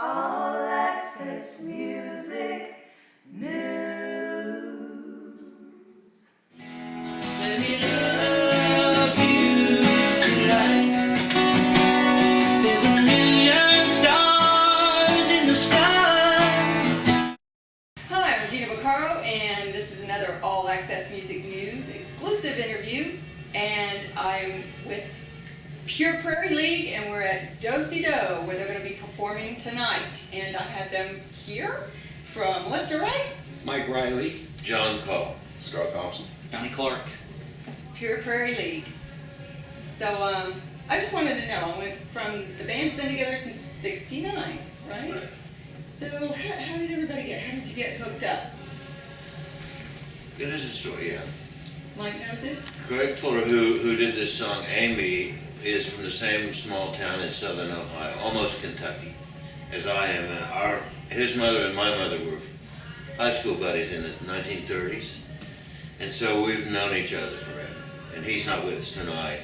All Access Music News. Let me love you tonight. There's a million stars in the sky. Hi, I'm Gina Baccaro, and this is another All Access Music News exclusive interview. And I'm with Pure Prarie League, and we're at Dosey, where they're going to be performing tonight. And I have them here from left to right. Mike Riley, John Cole, Scott Thompson, Johnny Clark. Pure Prarie League. So I just wanted to know, the band's been together since '69, right? Right. So how did you get hooked up? It is a story, yeah. Mike knows it? Craig Fuller, who did this song, Amy, is from the same small town in southern Ohio, almost Kentucky, as I am. His mother and my mother were high school buddies in the 1930s, and so we've known each other forever. And he's not with us tonight,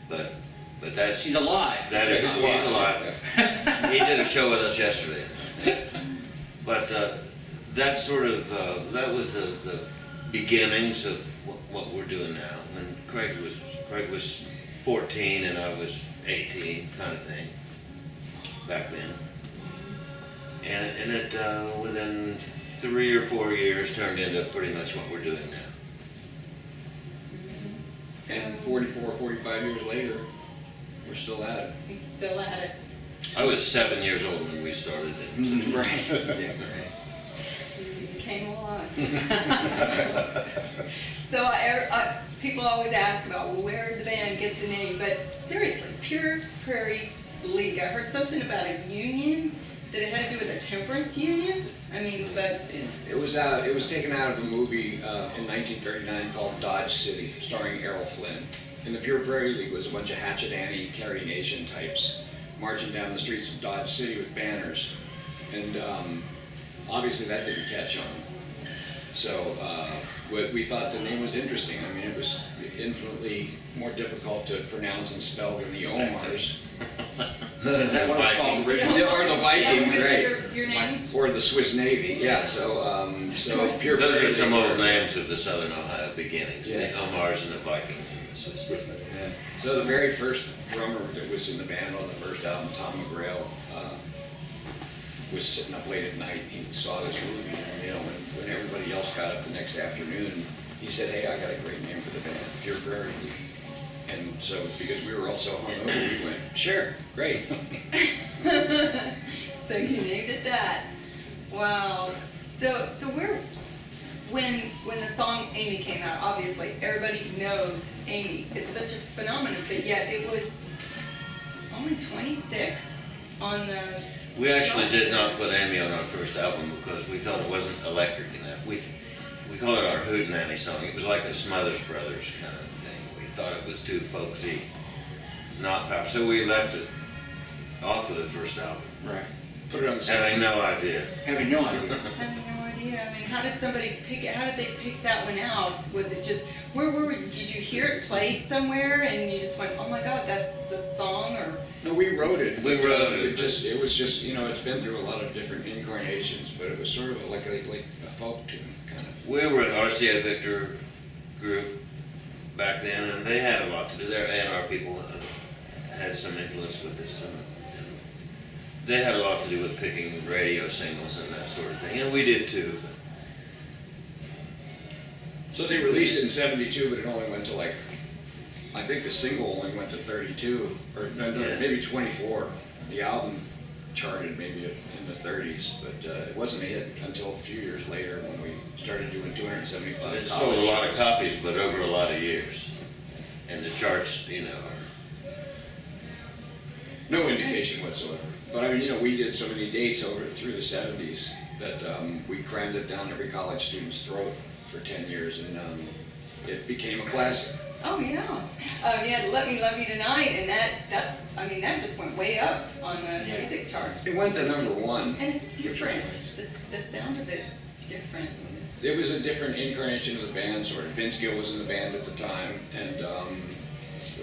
but that's... He's alive. He's alive. He did a show with us yesterday. But that sort of, that was the beginnings of what we're doing now. When Craig was 14 and I was 18, kind of thing, back then. And it within 3 or 4 years turned into pretty much what we're doing now. And 44, 45 years later, we're still at it. He's still at it. I was 7 years old when we started. Right. Yeah, right. You came along. So people always ask about, well, where did the band get the name? But seriously, Pure Prarie League. I heard something about a union, that it had to do with a temperance union. I mean, but It was taken out of a movie in 1939 called Dodge City, starring Errol Flynn. And the Pure Prarie League was a bunch of Hatchet Annie, Carrie Nation types marching down the streets of Dodge City with banners. And obviously that didn't catch on. So we thought the name was interesting. I mean, it was infinitely more difficult to pronounce and spell than the Omars. Is that what it's called originally? Or the Vikings, yeah, right? Your name? Or the Swiss Navy, yeah. So Pure Those Prarie are some League. old names of the southern Ohio beginnings, Yeah. the Omars and the Vikings and the Swiss. Yeah. So the very first drummer that was in the band on the first album, Tom McGrail, was sitting up late at night. He saw this movie, and when everybody else got up the next afternoon, he said, "Hey, I got a great name for the band, Pure Prarie League." And so, because we were all so hungover, we went, "Sure, great." So you named it that. Wow. So when the song Amy came out, obviously everybody knows Amy. It's such a phenomenon, but yet it was only 26 on the... We actually did not put Amy on our first album because we thought it wasn't electric enough. We call it our Hootenanny song. It was like a Smothers Brothers kind of thing. We thought it was too folksy, not powerful. So we left it off of the first album. Right. Put it on the second. Having no idea. Having no idea. Having no idea. I mean, how did somebody pick it? How did they pick that one out? Was it just, did you hear it played somewhere and you just went, oh my God, that's the song? Or No, we wrote it. We wrote it. It was just, it's been through a lot of different incarnations, but it was sort of like a folk tune, kind of. We were an RCA Victor group back then, and they had a lot to do. Their A&R people had some influence with this. And they had a lot to do with picking radio singles and that sort of thing, and we did too. So they released it in '72, but it only went to I think the single only went to 32, or maybe 24. The album charted maybe in the 30s, but it wasn't a hit until a few years later when we started doing 275. It sold a lot of copies, but over a lot of years. And the charts, are... No indication whatsoever. But I mean, we did so many dates through the 70s that we crammed it down every college student's throat for 10 years, and it became a classic. oh yeah, you had "Let Me Love You Tonight," and that just went way up on the music charts. It went to #1. And it's different. The sound of it's different. It was a different incarnation of the band, sort of. Vince Gill was in the band at the time, and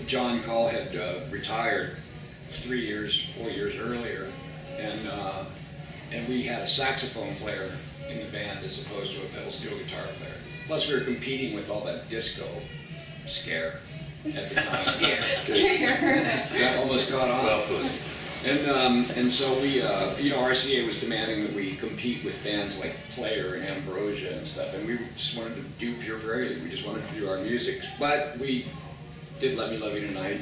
John Cole had retired 4 years earlier, and we had a saxophone player in the band as opposed to a pedal steel guitar player. Plus, we were competing with all that disco scare at the time. That almost caught on. Well put. And so we, RCA was demanding that we compete with bands like Player and Ambrosia and stuff, and we just wanted to do Pure Prarie League. We just wanted to do our music, but we did Let Me Love You Tonight,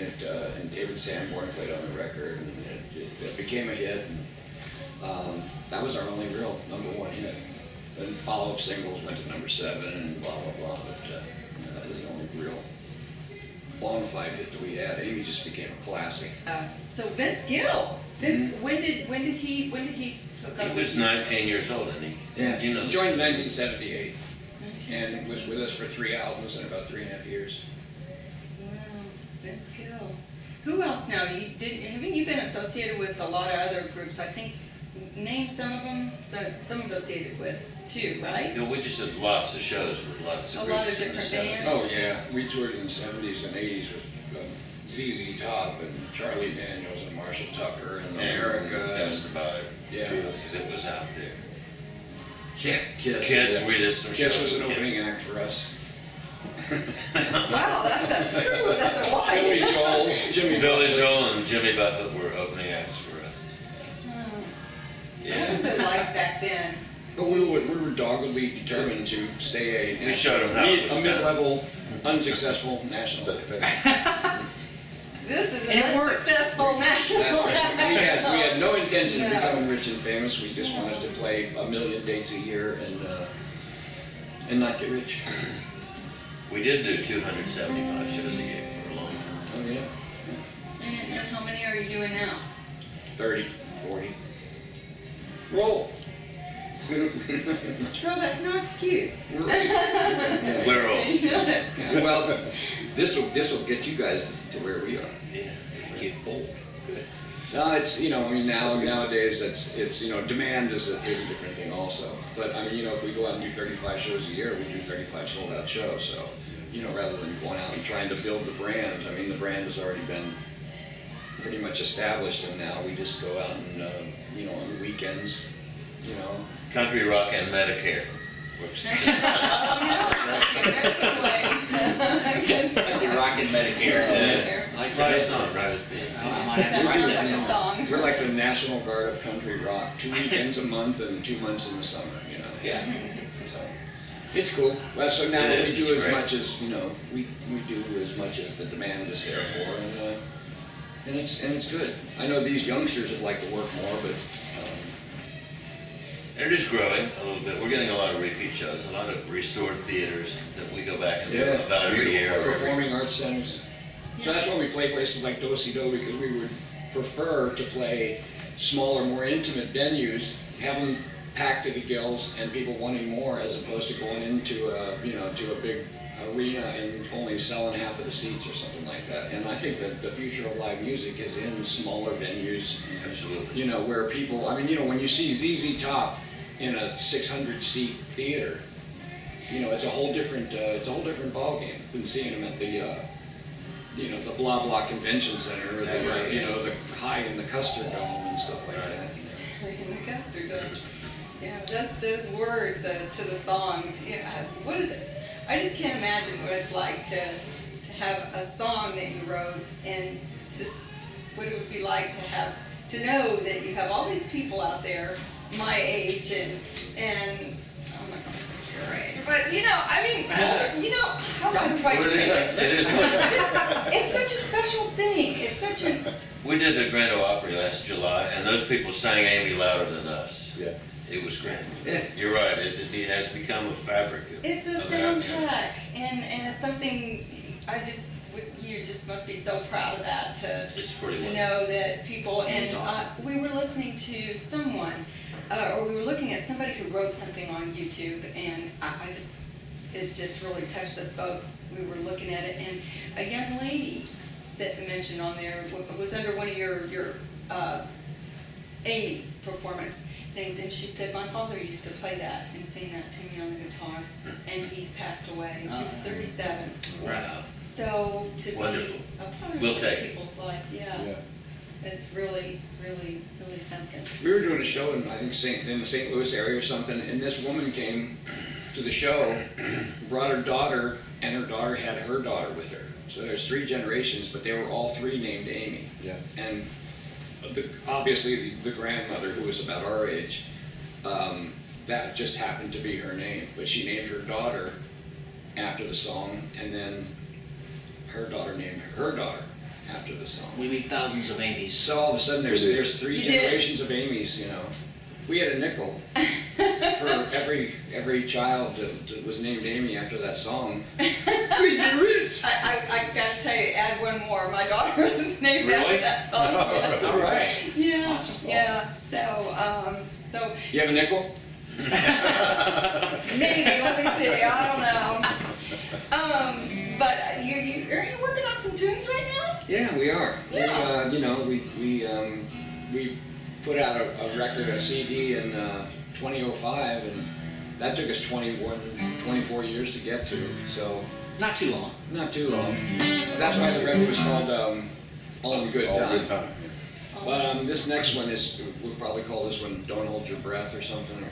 and David Sanborn played on the record, and it became a hit. And, that was our only real #1 hit. Then follow-up singles went to #7 and blah blah blah. But that was the only real bona fide hit that we had. Amy just became a classic. So Vince Gill. Vince, when did he hook up? He was 19 years old, and he He joined in 1978 and was with us for 3 albums in about 3.5 years. Wow, Vince Gill. Who else now? Haven't you been associated with a lot of other groups? I think, name some of them. Some associated with too, right? We just did lots of shows with lots of A groups lot of in the different 70s. bands. Oh yeah, we toured in the 70s and 80s with ZZ Top and Charlie Daniels and Marshall Tucker and America. That's about it. Yeah. Because it was out there. Yeah, Kiss. Kiss, Yeah. we did some Kiss shows was an with Kiss. opening act for us. Wow, that's a wide. Billy Joel, Jimmy Billy Buffett. Joel and Jimmy Buffett were opening acts for us. So what was it like back then? But we were doggedly determined to stay We showed 'em how it was a done. mid-level, unsuccessful national. This is And an it worked. unsuccessful national. We had no intention of No. becoming rich and famous. We just wanted to play 1 million dates a year and not get rich. We did do 275 shows a year for a long time. Oh yeah, And how many are you doing now? 30, 40. Roll. So that's no excuse. We're old. Well, this will get you guys to where we are. Yeah. Get old. No, it's nowadays it's demand is a different thing also. But I mean if we go out and do 35 shows a year, we do 35 sold out shows. So rather than going out and trying to build the brand, I mean the brand has already been pretty much established, and now we just go out and on the weekends, Country rock and Medicare. Works. Oh, yeah, that's the American way. Country rock and Medicare. Like right song, right as being. I might have That to write sounds that like a song. song. We're like the National Guard of country rock. 2 weekends a month and 2 months in the summer. Yeah. So it's cool. Well, so now It we is, do it's as great. much as we do as much as the demand is there for, and it's good. I know these youngsters would like to work more, but It is growing a little bit. We're getting a lot of repeat shows, a lot of restored theaters that we go back and do about every year. performing arts centers. So that's why we play places like Dosey, because we would prefer to play smaller, more intimate venues, have them packed to the gills, and people wanting more, as opposed to going into a big arena and only selling half of the seats or something like that. And I think that the future of live music is in smaller venues. Absolutely. Where people, when you see ZZ Top in a 600-seat theater, it's a whole different ballgame than seeing them at the blah blah convention center, or Exactly right, the high in the Custer Dome and stuff like that. In the custard dome. Yeah, just those words to the songs. What is it? I just can't imagine what it's like to have a song that you wrote, and just what it would be like to know that you have all these people out there my age and I'm not gonna say your age, but how am I trying to say this? It is. It's such a special thing. It's such a We did the Grand Ole Opry last July, and those people sang Amy louder than us. Yeah. It was great. Yeah. You're right. It has become a fabric. It's a of soundtrack, and it's something you just must be so proud of that It's pretty to well. know that people. And That's awesome. we were listening to someone, or we were looking at somebody who wrote something on YouTube, and it just really touched us both. We were looking at it, and a young lady mentioned on there, it was under one of your Amy performance things, and she said, my father used to play that and sing that to me on the guitar, and he's passed away, and she was 37. Wow. So to Wonderful. be a part We'll of take it. people's life, yeah, it's really, really, really something. We were doing a show in, I think, in the St. Louis area or something, and this woman came to the show, brought her daughter, and her daughter had her daughter with her. So there's 3 generations, but they were all 3 named Amy. Yeah. And obviously the grandmother, who was about our age, that just happened to be her name. But she named her daughter after the song, and then her daughter named her daughter after the song. We meet thousands of Amy's. So all of a sudden there's 3 You generations of Amy's, you know. If we had a nickel for every child that was named Amy after that song, we'd be rich. I gotta tell you, add one more. My daughter was named after Really? that song. Yes. All right. Yeah. Awesome. Yeah. So You have a nickel? maybe, let me see. I don't know. But are you working on some tunes right now? Yeah, we are. Yeah. We put out a record, a CD in 2005, and that took us 24 years to get to. So Not too long. not too long. That's why the record was called All in Good All Time. good time. But this next one we'll probably call this one Don't Hold Your Breath or something. Or,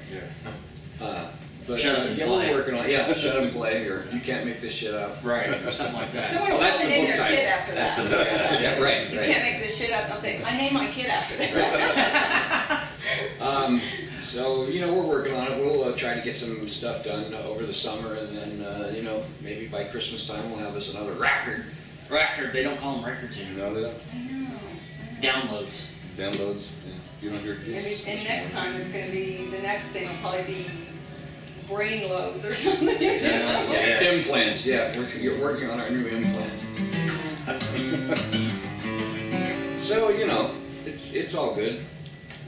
but Shut Up and yeah, Play. we're working on Shut Up and Play, or You Can't Make This Shit Up. Right, or something like that. Someone will that's probably the name book their title. kid after That's that. the book. Yeah, right. You right. can't make this shit up. They'll say, I named my kid after that. So, we're working on it. We'll try to get some stuff done over the summer, and then, maybe by Christmas time we'll have us another record. Record, they don't call them records anymore. No, they don't. Downloads. Downloads. Yeah. You don't hear hits. And next time it's going to be, the next thing will probably be brain loads or something. Yeah. Implants, yeah. We're working on our new implant. So, it's all good.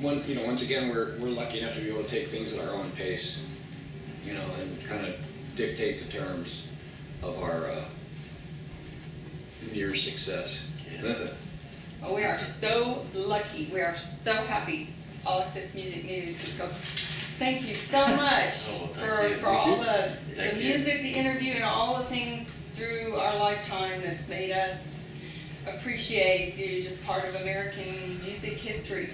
Once again, we're lucky enough to be able to take things at our own pace, and kind of dictate the terms of our near success. Well, we are so lucky. We are so happy. All Access Music News just goes, thank you so much thank you. for all the Thank you. music, the interview, and all the things through our lifetime that's made us appreciate you're just part of American music history.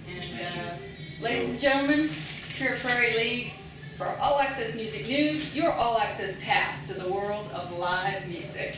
And ladies and gentlemen, Pure Prarie League, for All Access Music News, your All Access pass to the world of live music.